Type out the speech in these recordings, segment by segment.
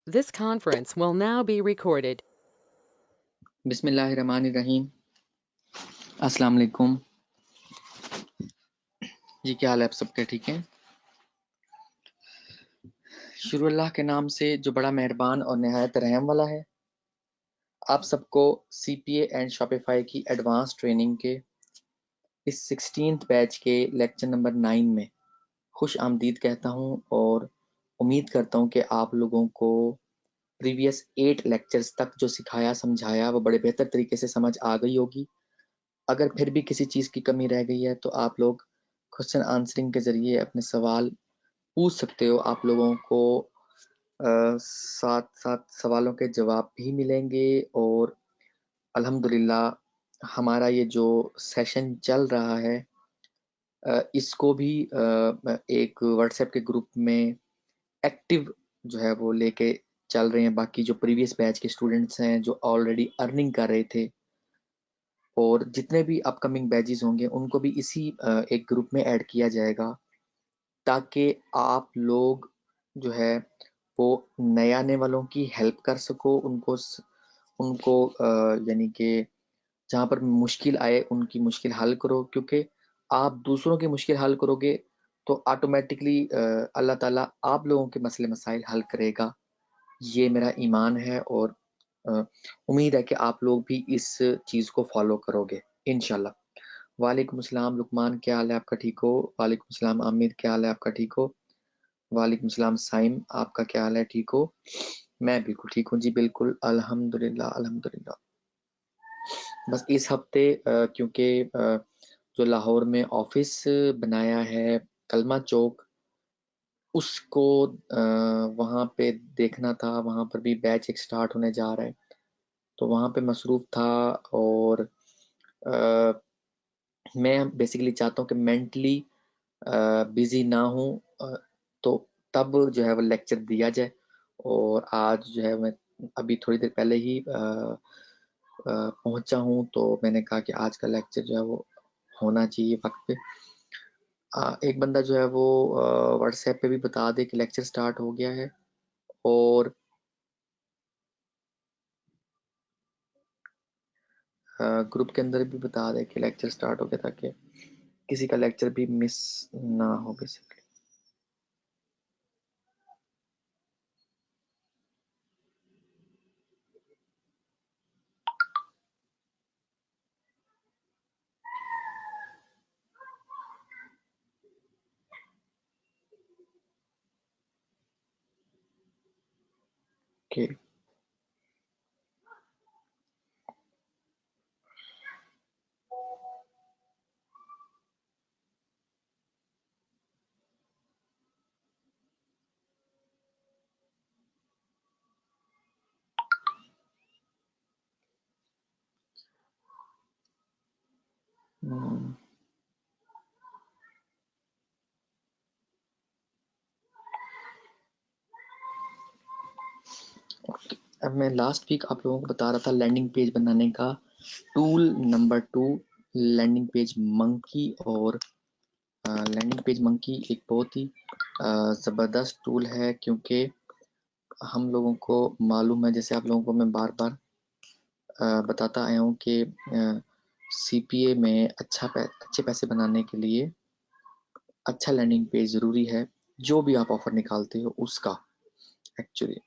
This conference will now be recorded. बिस्मिल्लाहिर्रहमानिर्रहीम। अस्सलाम वालेकुम जी, क्या हाल है आप सबके? ठीक हैं? शुरू अल्लाह के नाम से जो बड़ा मेहरबान और नहायत रहम वाला है। आप सबको CPA एंड शॉपिफाई की एडवांस ट्रेनिंग के इस 16th बैच के लेक्चर नंबर 9 में खुश आमदीद कहता हूँ और उम्मीद करता हूँ कि आप लोगों को प्रीवियस 8 लेक्चर्स तक जो सिखाया समझाया वो बड़े बेहतर तरीके से समझ आ गई होगी। अगर फिर भी किसी चीज़ की कमी रह गई है तो आप लोग क्वेश्चन आंसरिंग के ज़रिए अपने सवाल पूछ सकते हो। आप लोगों को साथ साथ सवालों के जवाब भी मिलेंगे और अल्हम्दुलिल्लाह हमारा ये जो सेशन चल रहा है इसको भी एक व्हाट्सएप के ग्रुप में एक्टिव जो है वो लेके चल रहे हैं। बाकी जो प्रीवियस बैच के स्टूडेंट्स हैं जो ऑलरेडी अर्निंग कर रहे थे और जितने भी अपकमिंग बैचेस होंगे उनको भी इसी एक ग्रुप में ऐड किया जाएगा ताकि आप लोग जो है वो नए आने वालों की हेल्प कर सको। उनको यानी कि जहाँ पर मुश्किल आए उनकी मुश्किल हल करो, क्योंकि आप दूसरों की मुश्किल हल करोगे तो ऑटोमेटिकली अल्लाह ताला आप लोगों के मसले मसाइल हल करेगा। ये मेरा ईमान है और उम्मीद है कि आप लोग भी इस चीज़ को फॉलो करोगे इंशाल्लाह। वालेकुम अस्सलाम लुकमान, क्या हाल है आपका? ठीक हो? वालेकुम अस्सलाम आमिर, क्या हाल है आपका? ठीक हो? वालेकुम सलाम साइम, आपका क्या हाल है? ठीक हो? मैं बिल्कुल ठीक हूँ जी, बिल्कुल अल्हम्दुलिल्लाह अल्हम्दुलिल्लाह। बस इस हफ्ते क्योंकि जो लाहौर में ऑफिस बनाया है कलमा चौक, उसको वहाँ पे देखना था। वहाँ पर भी बैच एक स्टार्ट होने जा रहा है तो वहाँ पे मसरूफ़ था और अ, मैं बेसिकली चाहता हूँ कि मेंटली बिजी ना हूँ, तो तब जो है वो लेक्चर दिया जाए। और आज जो है मैं अभी थोड़ी देर पहले ही पहुंचा हूँ तो मैंने कहा कि आज का लेक्चर जो है वो होना चाहिए वक्त पे। एक बंदा जो है वो व्हाट्सएप पे भी बता दे कि लेक्चर स्टार्ट हो गया है और ग्रुप के अंदर भी बता दे कि लेक्चर स्टार्ट हो गया ताकि किसी का लेक्चर भी मिस ना हो बेसिकली। ओके। अब मैं लास्ट वीक आप लोगों को बता रहा था लैंडिंग पेज बनाने का tool number 2, landing page monkey. और लैंडिंग पेज मंकी एक बहुत ही ज़बरदस्त टूल है, क्योंकि हम लोगों को मालूम है, जैसे आप लोगों को मैं बार बार बताता आया हूँ कि CPA में अच्छे पैसे बनाने के लिए अच्छा लैंडिंग पेज ज़रूरी है, जो भी आप ऑफर निकालते हो उसका एक्चुअली।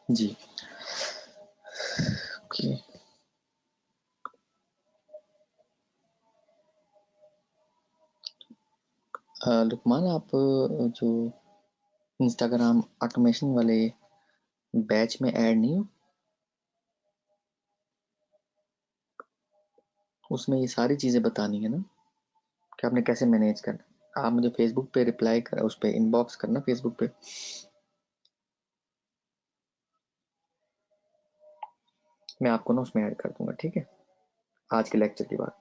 जी। ओके। लुकमान, आप जो इंस्टाग्राम ऑटोमेशन वाले बैच में ऐड नहीं हो? उसमें ये सारी चीज़ें बतानी है ना कि आपने कैसे मैनेज करना। आप मुझे फेसबुक पे रिप्लाई कर, उस पे इनबॉक्स करना फेसबुक पे। मैं आपको ना उसमें ऐड कर दूंगा, ठीक है, आज के लेक्चर के बाद।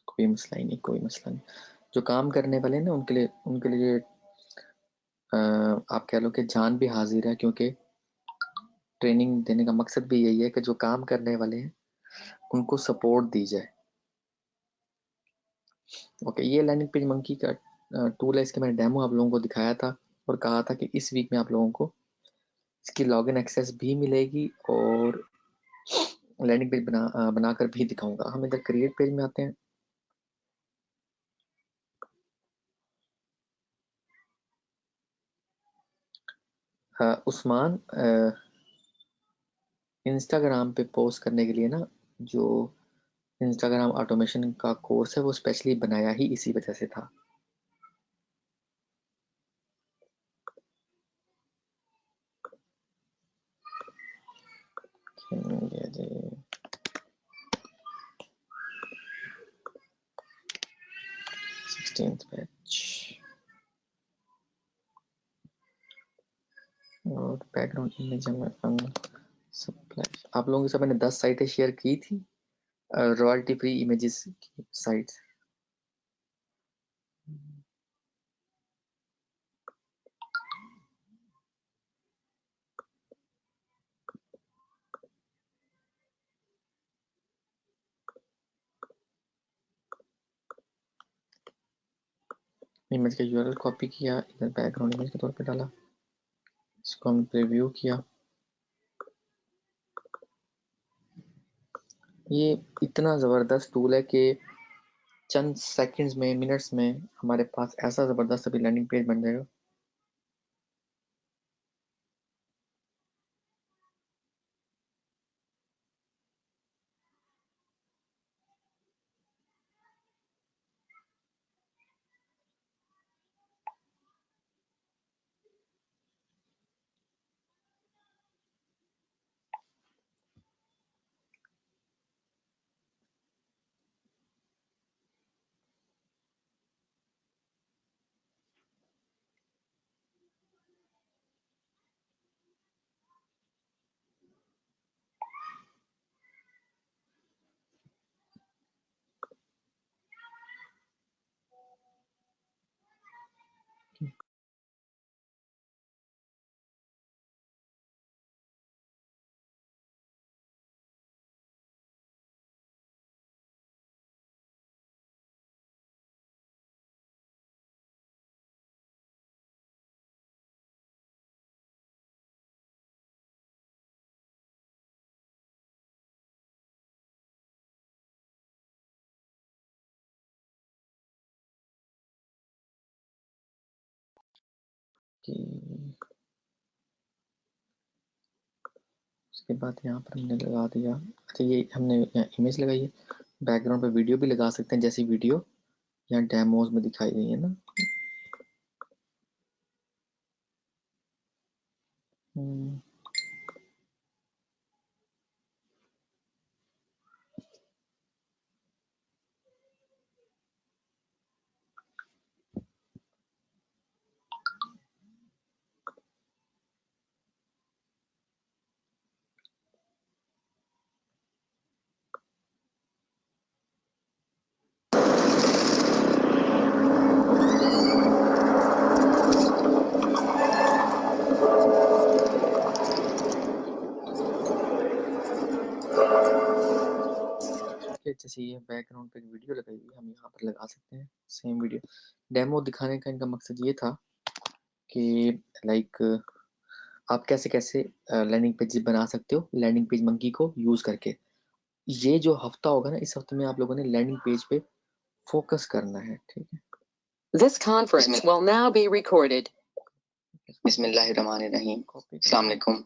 कोई मसला ही नहीं, कोई मसला नहीं। जो काम करने वाले हैं ना उनके लिए आप कह लो कि जान भी हाजिर है, क्योंकि ट्रेनिंग देने का मकसद भी यही है कि जो काम करने वाले हैं उनको सपोर्ट दी जाए। ओके, ये लैंडिंग पेज मंकी का टूल है। इसके मैंने डेमो आप लोगों को दिखाया था और कहा था कि इस वीक में आप लोगों को इसकी लॉगिन एक्सेस भी मिलेगी और लैंडिंग पेज बनाकर भी दिखाऊंगा। हम इधर क्रिएट पेज में आते हैं। उस्मान, इंस्टाग्राम पे पोस्ट करने के लिए ना, जो इंस्टाग्राम ऑटोमेशन का कोर्स है वो स्पेशली बनाया ही इसी वजह से था। ये जी 16th बैच और बैकग्राउंड इमेज में सप्लाई। आप लोगों के साथ मैंने 10 साइटें शेयर की थी, रॉयल्टी फ्री इमेजेस की साइट्स। इमेज का यूआरएल कॉपी किया, इधर बैकग्राउंड इमेज के तौर पे डाला, इसको हम प्रीव्यू किया। ये इतना ज़बरदस्त टूल है कि चंद सेकंड्स में, मिनट्स में हमारे पास ऐसा ज़बरदस्त अभी लैंडिंग पेज बन जाएगा। कि उसके बाद यहाँ पर हमने लगा दिया। अच्छा, ये हमने इमेज लगाई है, बैकग्राउंड पे वीडियो भी लगा सकते हैं, जैसी वीडियो यहाँ डेमोज में दिखाई गई है ना। जैसे ये बैकग्राउंड पे वीडियो लगाई हुई हम यहाँ पर लगा सकते हैं, सेम वीडियो। डेमो दिखाने का इनका मकसद ये था कि लाइक आप कैसे कैसे लैंडिंग पेज बना सकते हो लैंडिंग पेज मंकी को यूज करके। ये जो हफ्ता होगा ना, इस हफ्ते में आप लोगों ने लैंडिंग पेज पे फोकस करना है, ठीक है। This conference will now be recorded. बिस्मिल्लाहिर्रहमानिर्रहीम। अस्सलाम वालेकुम।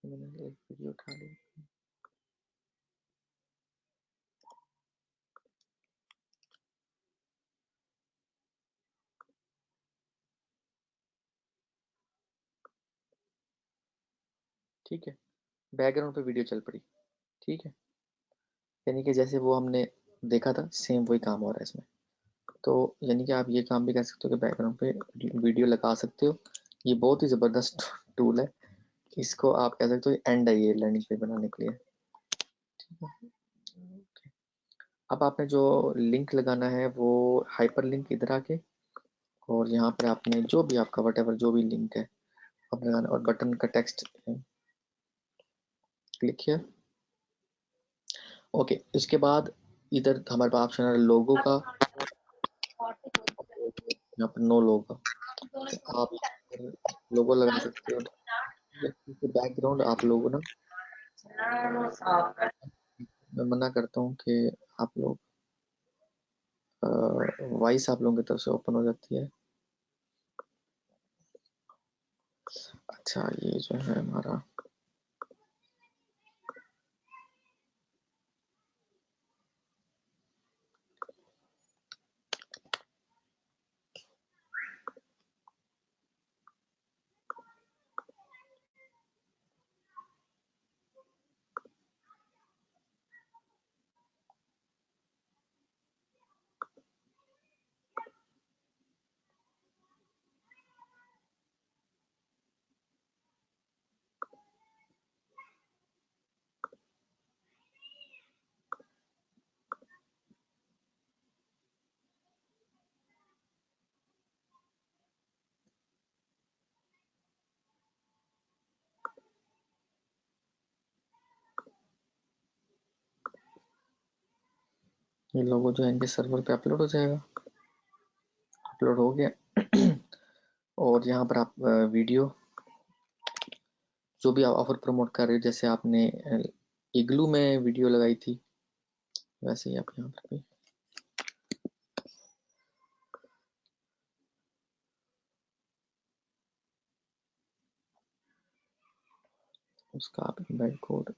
मैंने एक वीडियो उठा ली। ठीक है, बैकग्राउंड पे वीडियो चल पड़ी, ठीक है। यानी कि जैसे वो हमने देखा था सेम वही काम हो रहा है इसमें। तो यानी कि आप ये काम भी कर सकते हो कि बैकग्राउंड पे वीडियो लगा सकते हो। ये बहुत ही ज़बरदस्त टूल है, इसको आप कह सकते हो एंड है ये लैंडिंग पेज बनाने के लिए, ठीक है। ओके। अब आपने जो लिंक लगाना है वो हाइपर लिंक इधर आके, और यहाँ पर आपने जो भी आपका वट जो भी लिंक है आप लगाना, और बटन का टेक्स्ट क्लिक किया। ओके, इसके बाद इधर हमारे पास ऑप्शन है लोगो का, यहाँ पर नो लोगो, तो आप लोगो लगा सकते हो। बैकग्राउंड आप लोगों ना, मैं मना करता हूँ कि आप लोग वॉइस आप लोगों की तरफ से ओपन हो जाती है। अच्छा, ये जो है हमारा ये लोगो जो है इनके सर्वर पे अपलोड हो जाएगा। अपलोड हो गया। और यहाँ पर आप वीडियो जो भी आप ऑफर प्रमोट कर रहे हो, जैसे आपने इग्लू में वीडियो लगाई थी वैसे ही आप यहाँ पर भी उसका आप invite code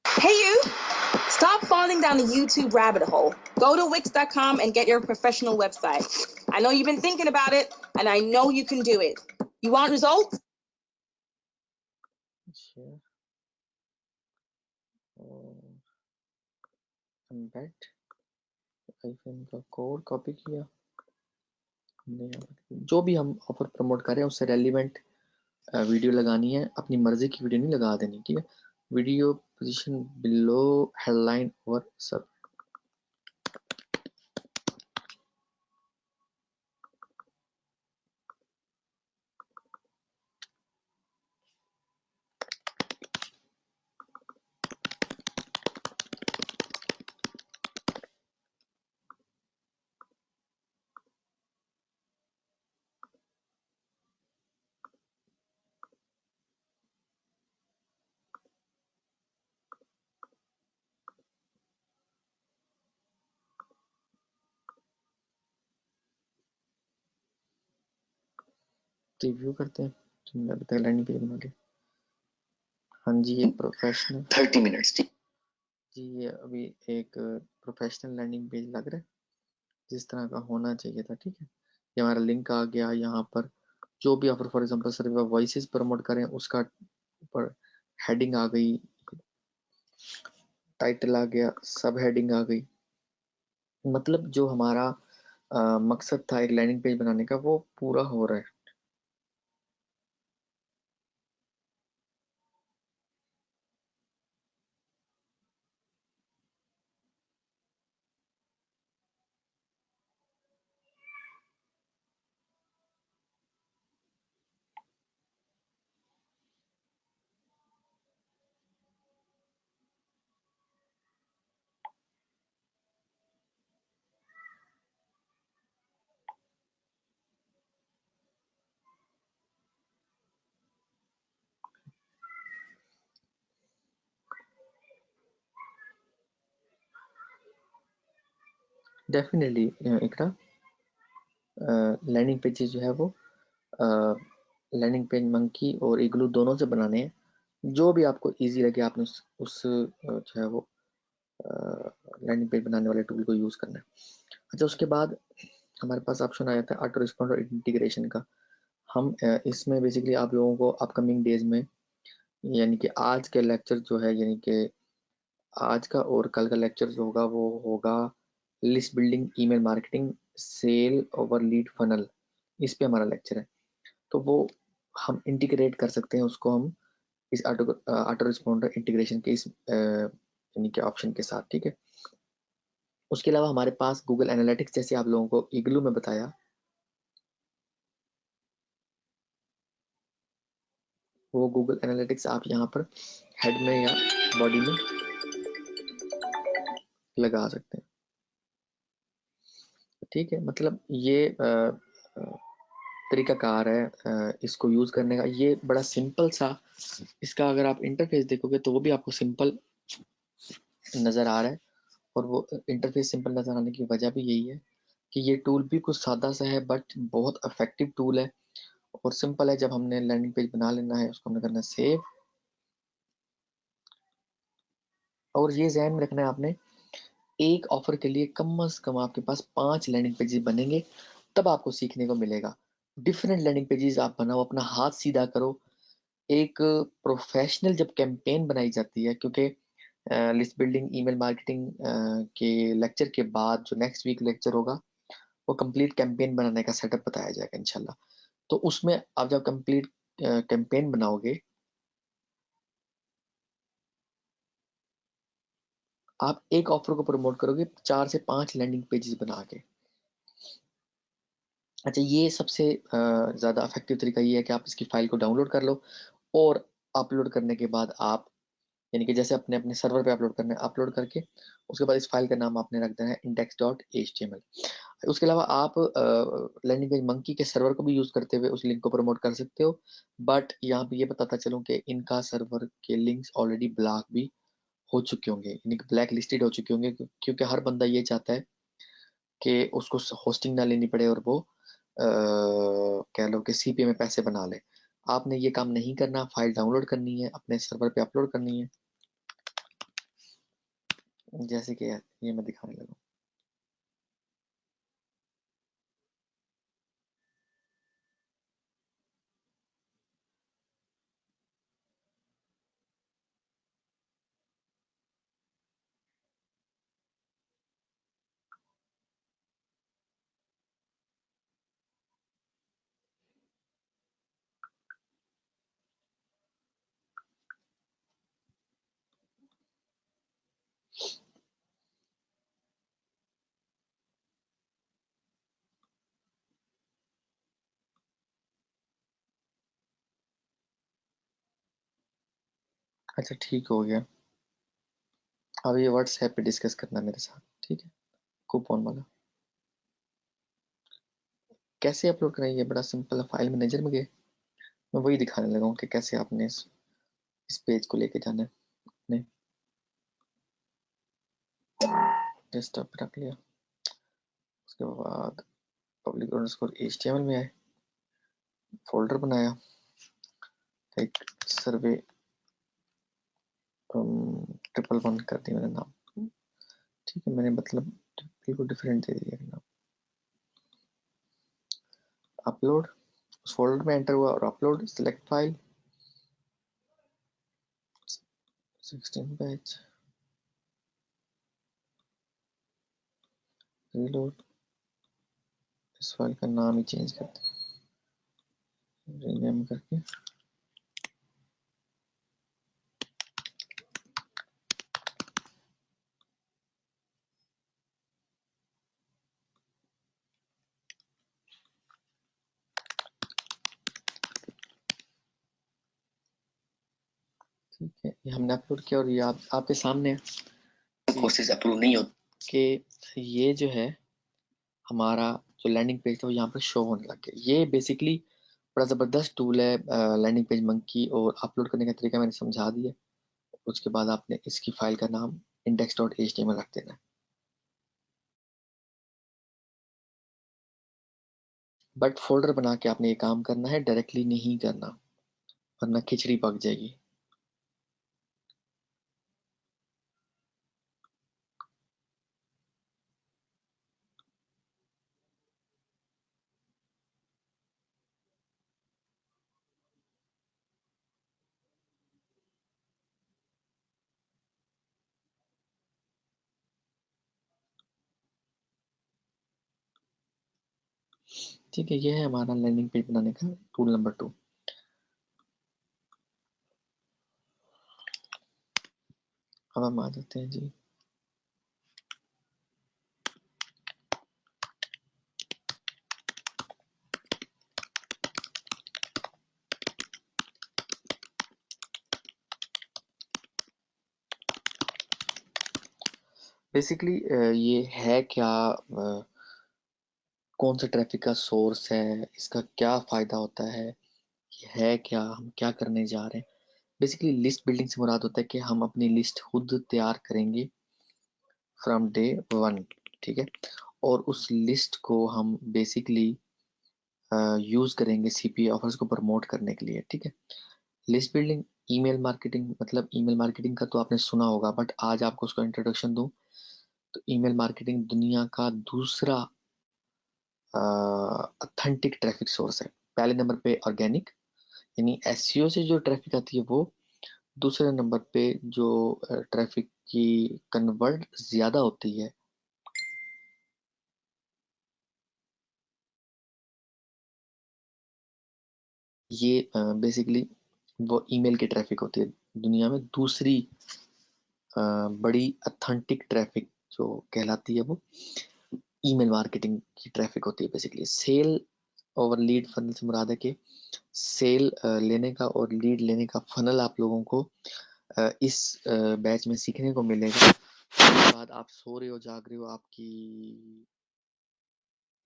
Hey you! Stop falling down the YouTube rabbit hole. Go to Wix.com and get your professional website. I know you've been thinking about it, and I know you can do it. You want results? Share और embed icon का code copy किया हमने। यहाँ पर जो भी हम offer promote कर रहे हैं उससे रेलिवेंट वीडियो लगानी है, अपनी मर्जी की वीडियो नहीं लगा देनी, ठीक है। वीडियो पोजीशन बिलो हेडलाइन और सब। रिव्यू करते हैं, तुमने अभी तक लैंडिंग पेज बना लिया। हाँ जी, ये प्रोफेशनल 30 minutes. जी, ये अभी एक प्रोफेशनल लैंडिंग पेज लग रहा है जिस तरह का होना चाहिए था, ठीक है। ये हमारा लिंक आ गया, यहाँ पर जो भी ऑफर फॉर एग्जांपल सिर्फ वॉइसेस प्रमोट करें उसका ऊपर हेडिंग आ गई, टाइटल आ गया, सब हेडिंग आ गई। मतलब जो हमारा मकसद था एक लैंडिंग पेज बनाने का वो पूरा हो रहा है। डेफिनेटली इकरा लैंडिंग पेजेस जो है वो लैंडिंग पेज मंकी और इग्लू दोनों से बनाने हैं, जो भी आपको इजी लगे आपने उस जो है वो लैंडिंग पेज बनाने वाले टूल को यूज़ करना है। अच्छा, उसके बाद हमारे पास ऑप्शन आ जाता है ऑटो रिस्पॉन्ड और इंटीग्रेशन का। हम इसमें बेसिकली आप लोगों को अपकमिंग डेज में, यानी कि आज के लेक्चर जो है, यानी कि आज का और कल का लेक्चर जो होगा वो होगा list building, email marketing, sale over lead funnel, इस पे हमारा लेक्चर है। तो वो हम इंटीग्रेट कर सकते हैं उसको हम इस ऑटो रिस्पॉन्डर इंटीग्रेशन के इस यानी कि ऑप्शन के साथ, ठीक है। उसके अलावा हमारे पास गूगल एनालिटिक्स, जैसे आप लोगों को इग्लू में बताया, वो गूगल एनालिटिक्स आप यहाँ पर हेड में या बॉडी में लगा सकते हैं, ठीक है। मतलब ये तरीकाकार है इसको यूज़ करने का। ये बड़ा सिंपल सा, इसका अगर आप इंटरफेस देखोगे तो वो भी आपको सिंपल नज़र आ रहा है, और वो इंटरफेस सिंपल नज़र आने की वजह भी यही है कि ये टूल भी कुछ सादा सा है बट बहुत इफेक्टिव टूल है और सिंपल है। जब हमने लैंडिंग पेज बना लेना है, उसको हमने करना है सेव, और ये ध्यान में रखना है आपने, एक ऑफर के लिए कम से कम आपके पास 5 लैंडिंग पेजेस बनेंगे, तब आपको सीखने को मिलेगा। डिफरेंट लैंडिंग पेजेस आप बनाओ, अपना हाथ सीधा करो। एक प्रोफेशनल जब कैंपेन बनाई जाती है, क्योंकि लिस्ट बिल्डिंग, ईमेल मार्केटिंग के लेक्चर के बाद जो नेक्स्ट वीक लेक्चर होगा वो कंप्लीट कैंपेन बनाने का सेटअप बताया जाएगा इंशाल्लाह। तो उसमें आप जब कंप्लीट कैंपेन बनाओगे, आप एक ऑफर को प्रमोट करोगे 4 से 5 लैंडिंग पेजेस बना के। अच्छा, ये सबसे ज़्यादा इफेक्टिव तरीका ये है कि आप इसकी फाइल को डाउनलोड कर लो, और अपलोड करने के बाद आप, यानी कि जैसे अपने अपने सर्वर पे अपलोड करना है, अपलोड करके उसके बाद इस फाइल का नाम आपने रख देना है index.html। उसके अलावा आप लैंडिंग पेज मंकी के सर्वर को भी यूज़ करते हुए उस लिंक को प्रमोट कर सकते हो, बट यहाँ पे ये बताता चलूँ कि इनका सर्वर के लिंक्स ऑलरेडी ब्लॉक भी हो चुके होंगे, यानी कि ब्लैक लिस्टेड हो चुके होंगे, क्योंकि हर बंदा ये चाहता है कि उसको होस्टिंग ना लेनी पड़े और वो कह लो कि सीपीए में पैसे बना ले। आपने ये काम नहीं करना, फाइल डाउनलोड करनी है, अपने सर्वर पे अपलोड करनी है, जैसे कि ये मैं दिखाने लगा। अच्छा, ठीक हो गया। अब ये व्हाट्सएप पे डिस्कस करना मेरे साथ, ठीक है। कूपन वाला कैसे अपलोड करें, ये बड़ा सिंपल है। फाइल मैनेजर में गए, मैं वही दिखाने लगा हूँ कि कैसे आपने इस पेज को लेके जाना है। अपने डेस्कटॉप पे रख लिया, उसके बाद पब्लिक अंडरस्कोर HTML में आए, फोल्डर बनाया, एक सर्वे 111 कर दिया मैंने नाम, ठीक है। मैंने मतलब बिल्कुल डिफरेंट दे दिया नाम। अपलोड, उस फोल्डर में एंटर हुआ और upload, select file 16 page, reload, इस फाइल का नाम ही चेंज करते हैं, रीनेम करके। ठीक है, ये हमने अपलोड किया और ये आपके सामने कोर्सेज अप्रूव नहीं होते कि ये जो है हमारा जो लैंडिंग पेज था वो यहाँ पर शो होने लग गया। ये बेसिकली बड़ा ज़बरदस्त टूल है लैंडिंग पेज मंकी, और अपलोड करने का तरीका मैंने समझा दिया। उसके बाद आपने इसकी फाइल का नाम index.html रख देना है। बट फोल्डर बना के आपने ये काम करना है, डायरेक्टली नहीं करना, वरना खिचड़ी पक जाएगी। ठीक है, ये है हमारा लैंडिंग पेज बनाने का टूल नंबर 2। अब हम आ जाते हैं जी बेसिकली ये है क्या, कौन सा ट्रैफिक का सोर्स है, इसका क्या फ़ायदा होता है, ये है क्या, हम क्या करने जा रहे हैं। बेसिकली लिस्ट बिल्डिंग से मुराद होता है कि हम अपनी लिस्ट खुद तैयार करेंगे फ्रॉम डे 1, ठीक है, और उस लिस्ट को हम बेसिकली यूज़ करेंगे सीपी ऑफर्स को प्रमोट करने के लिए, ठीक है। लिस्ट बिल्डिंग, ईमेल मार्केटिंग, मतलब ईमेल मार्केटिंग का तो आपने सुना होगा, बट आज आपको उसका इंट्रोडक्शन दूं तो ईमेल मार्केटिंग दुनिया का दूसरा ऑथेंटिक ट्रैफिक सोर्स है। पहले नंबर पे ऑर्गेनिक यानी एसईओ से जो ट्रैफिक आती है वो, दूसरे नंबर पे जो ट्रैफिक की कन्वर्ट ज्यादा होती है ये बेसिकली वो ईमेल की ट्रैफिक होती है। दुनिया में दूसरी बड़ी ऑथेंटिक ट्रैफिक जो कहलाती है वो ईमेल मार्केटिंग की ट्रैफिक होती है। Basically sale over lead funnel से मुराद है कि सेल लेने का और लीड लेने का फनल आप लोगों को इस बैच में सीखने को मिलेगा। उसके बाद आप सो रहे हो, जाग रहे हो, आपकी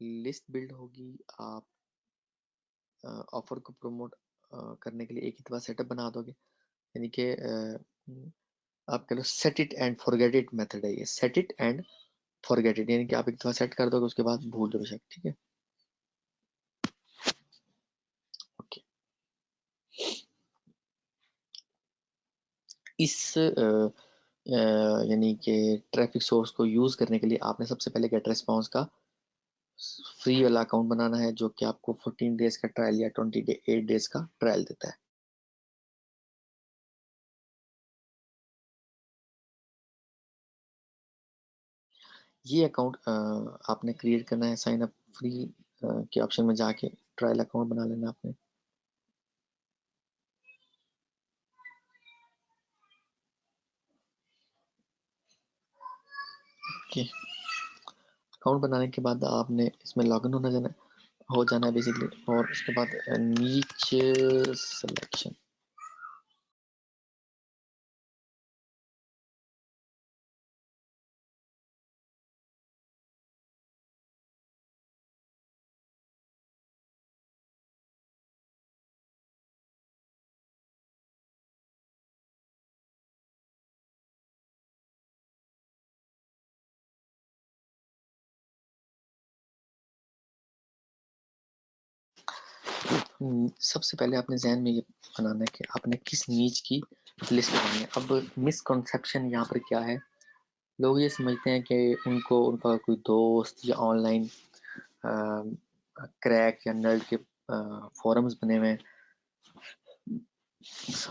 लिस्ट बिल्ड होगी, आप ऑफर को प्रमोट करने के लिए एक ही दफा सेटअप बना दोगे, यानी कि आप कह लो set it and forget it method है ये, set it and forget it, यानी कि आप एक दफा सेट कर दोगे उसके बाद भूल जाओगे, ठीक है। ओके, इस यानी कि ट्रैफिक सोर्स को यूज करने के लिए आपने सबसे पहले गेट रेस्पॉन्स का फ्री वाला अकाउंट बनाना है, जो कि आपको 14 डेज का ट्रायल या 28 डेज का ट्रायल देता है। ये अकाउंट आपने क्रिएट करना है, साइन अप फ्री के ऑप्शन में जाके ट्रायल अकाउंट बना लेना आपने। ओके, अकाउंट बनाने के बाद आपने इसमें लॉगिन हो जाना है बेसिकली, और उसके बाद नीचे सिलेक्शन, सबसे पहले आपने जहन में ये बनाना है कि आपने किस नीच की लिस्ट बनानी है। अब मिसकंसेप्शन यहाँ पर क्या है, लोग ये समझते हैं कि उनका कोई दोस्त या ऑनलाइन क्रैक या नर्ड के फोरम्स बने हुए हैं,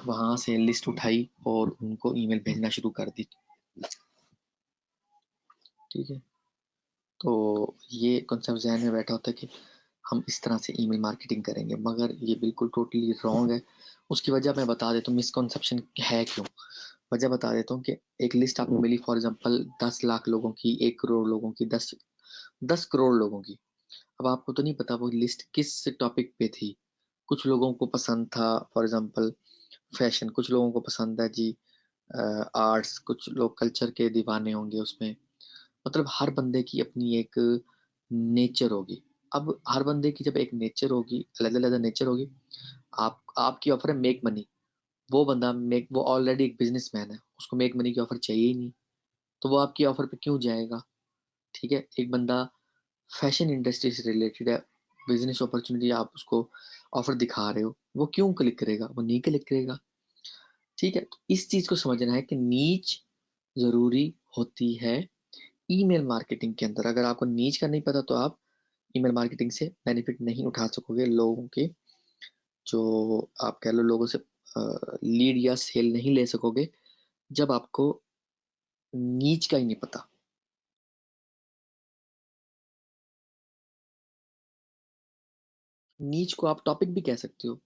वहां से लिस्ट उठाई और उनको ईमेल भेजना शुरू कर दी, ठीक है। तो ये कॉन्सेप्ट जहन में बैठा होता है कि हम इस तरह से ईमेल मार्केटिंग करेंगे, मगर ये बिल्कुल टोटली रॉन्ग है। उसकी वजह मैं बता देता हूँ, मिसकॉन्सेप्शन है क्यों, वजह बता देता हूँ कि एक लिस्ट आपको मिली फॉर एग्जांपल 10 लाख लोगों की, 1 करोड़ लोगों की, 10 करोड़ लोगों की। अब आपको तो नहीं पता वो लिस्ट किस टॉपिक पे थी। कुछ लोगों को पसंद था फॉर एग्जांपल फैशन, कुछ लोगों को पसंद है जी आर्ट्स, कुछ लोग कल्चर के दीवाने होंगे उसमें। मतलब हर बंदे की अपनी एक नेचर होगी। अब हर बंदे की जब एक नेचर होगी, अलग अलग नेचर होगी, आपकी ऑफर है मेक मनी, वो ऑलरेडी एक बिजनेसमैन है, उसको मेक मनी की ऑफर चाहिए ही नहीं, तो वो आपकी ऑफर पे क्यों जाएगा, ठीक है। एक बंदा फैशन इंडस्ट्री से रिलेटेड है, बिजनेस अपॉर्चुनिटी आप उसको ऑफर दिखा रहे हो, वो क्यों क्लिक करेगा? वो नहीं क्लिक करेगा। ठीक है, तो इस चीज को समझना है कि नीच जरूरी होती है ईमेल मार्केटिंग के अंदर। अगर आपको नीच का नहीं पता तो आप ईमेल मार्केटिंग से बेनिफिट नहीं उठा सकोगे, लोगों के जो आप कह लो लोगों से लीड या सेल नहीं ले सकोगे जब आपको नीच का ही नहीं पता। नीच को आप टॉपिक भी कह सकते हो,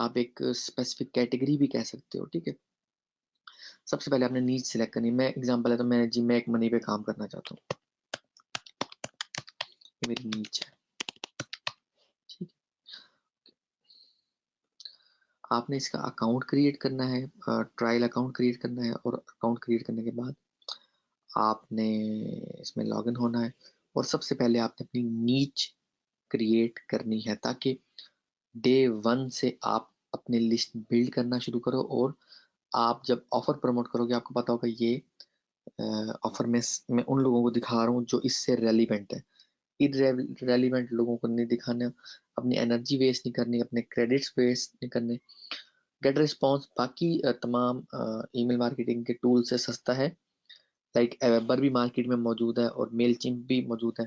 आप एक स्पेसिफिक कैटेगरी भी कह सकते हो। ठीक है, सबसे पहले आपने नीच सिलेक्ट करनी। मैं एग्जांपल है तो मैं जी मेक मनी पे काम करना चाहता हूँ, ये मेरी नीच है। ठीक है, आपने इसका अकाउंट क्रिएट करना है, ट्रायल अकाउंट क्रिएट करना है, और अकाउंट क्रिएट करने के बाद आपने इसमें लॉगिन होना है, और सबसे पहले आपने अपनी नीच क्रिएट करनी है ताकि डे 1 से आप अपनी लिस्ट बिल्ड करना शुरू करो। और आप जब ऑफर प्रमोट करोगे आपको पता होगा ये ऑफर में मैं उन लोगों को दिखा रहा हूँ जो इससे रेलिवेंट है। इरेलीवेंट लोगों को नहीं दिखाना, अपनी एनर्जी वेस्ट नहीं करनी, अपने क्रेडिट्स वेस्ट नहीं करने। गेट रिस्पॉन्स बाकी तमाम ईमेल मार्केटिंग के टूल से सस्ता है, लाइक एवेबर भी मार्केट में मौजूद है और मेलचिम्प भी मौजूद है।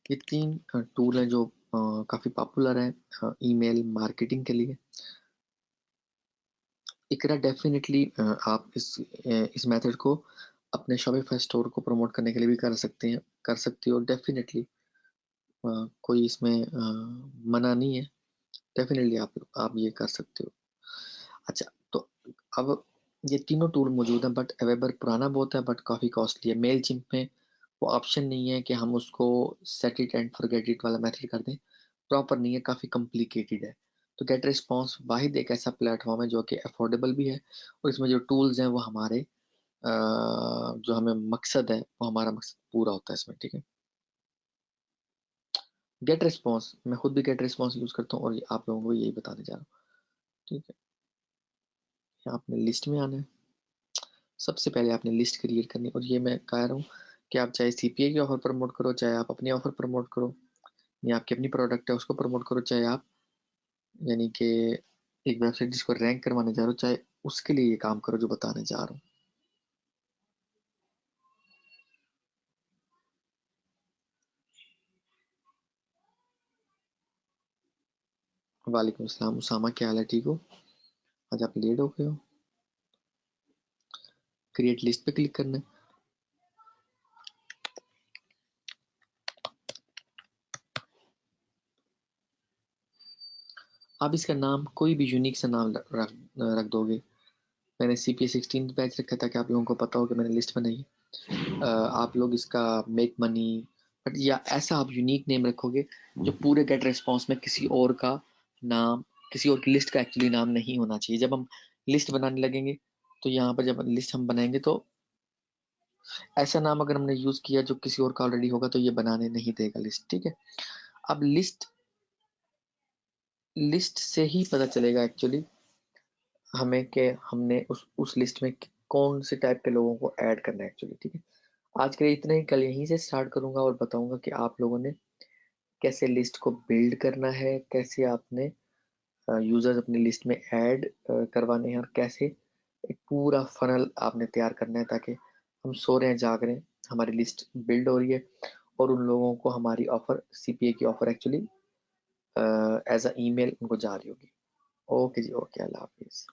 ये 3 टूल हैं जो काफी पॉपुलर है ईमेल मार्केटिंग के लिए। इकरा डेफिनेटली आप इस मेथड को अपने शॉपिफाई स्टोर को प्रमोट करने के लिए भी कर सकती हो डेफिनेटली। कोई इसमें मना नहीं है, डेफिनेटली आप ये कर सकते हो। अच्छा, तो अब ये तीनों टूल मौजूद हैं, बट अवेबर पुराना बहुत है, बट काफ़ी कॉस्टली है। मेल चिम्प में वो ऑप्शन नहीं है कि हम उसको set it and forget it वाला मेथड कर दें, प्रॉपर नहीं है, काफ़ी कॉम्प्लिकेटेड है। तो गेट रिस्पॉन्स वाहिद एक ऐसा प्लेटफॉर्म है जो कि अफोर्डेबल भी है, और इसमें जो टूल्स हैं वो हमारे जो हमें मकसद है वो हमारा मकसद पूरा होता है इसमें। ठीक है, गेट रिस्पॉन्स मैं खुद भी गेट रिस्पॉन्स यूज़ करता हूँ और आप लोगों को यही बताने जा रहा हूँ। ठीक है, आपने लिस्ट में आना है, सबसे पहले आपने लिस्ट क्रिएट करनी। और ये मैं कह रहा हूँ कि आप चाहे सीपीए की ऑफर प्रमोट करो, चाहे आप अपनी ऑफर प्रमोट करो, या आपकी अपनी प्रोडक्ट है उसको प्रमोट करो, चाहे आप यानी कि एक वेबसाइट जिसको रैंक करवाने जा रहे हो, चाहे उसके लिए ये काम करो जो बताने जा रहा हूँ। वालेकुम अस्सलाम उसामा, क्या हाल है? ठीक हो? आज आप लेट हो गए हो। क्रिएट लिस्ट पे क्लिक करना है। आप इसका नाम कोई भी यूनिक सा नाम रख दोगे। मैंने CPA 16 बैच रखा था कि आप लोगों को पता हो कि मैंने लिस्ट बनाई है। आप लोग इसका मेक मनी, बट या ऐसा आप यूनिक नेम रखोगे जो पूरे गेट रिस्पॉन्स में किसी और का नाम, किसी और की लिस्ट का एक्चुअली नाम नहीं होना चाहिए। जब हम लिस्ट बनाने लगेंगे तो यहाँ पर जब लिस्ट हम बनाएंगे तो ऐसा नाम अगर हमने यूज किया जो किसी और का ऑलरेडी होगा तो ये बनाने नहीं देगा लिस्ट। ठीक है, अब लिस्ट से ही पता चलेगा एक्चुअली हमें कि हमने उस लिस्ट में कौन से टाइप के लोगों को ऐड करना है एक्चुअली। ठीक है, आज के लिए इतना ही। कल यहीं से स्टार्ट करूंगा और बताऊंगा कि आप लोगों ने कैसे लिस्ट को बिल्ड करना है, कैसे आपने यूजर्स अपनी लिस्ट में ऐड करवाने हैं, और कैसे एक पूरा फनल आपने तैयार करना है ताकि हम सो रहे हैं जाग रहे हैं हमारी लिस्ट बिल्ड हो रही है और उन लोगों को हमारी ऑफर CPA की offer actually as a email उनको जा रही होगी। ओके जी, ओके, अल्लाह हाफिज़।